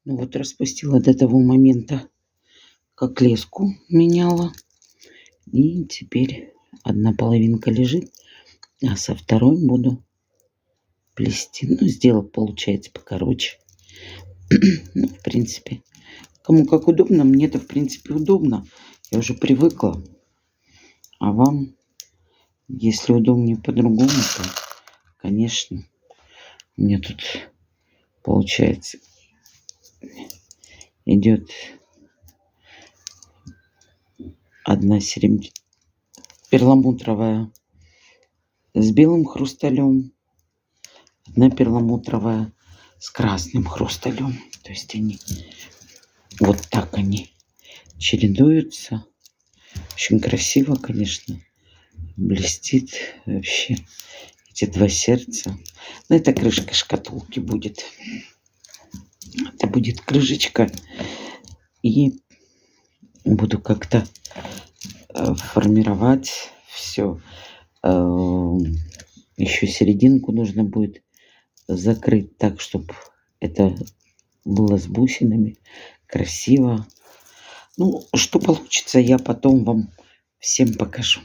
Ну вот распустила до того момента, как леску меняла. И теперь одна половинка лежит, а со второй буду плести. Ну, сделать получается покороче. Ну, в принципе, кому как удобно. Мне-то, в принципе, удобно. Я уже привыкла. А вам, если удобнее по-другому, то, конечно, мне тут получается идет одна перламутровая с белым хрусталем, одна перламутровая с красным хрусталем. То есть они вот так они чередуются. Очень красиво, конечно. Блестит вообще. Эти два сердца. Ну, это крышка шкатулки будет. Это будет крышечка. И буду как-то формировать все. Еще серединку нужно будет закрыть так, чтобы это было с бусинами. Красиво. Ну, что получится, я потом вам всем покажу.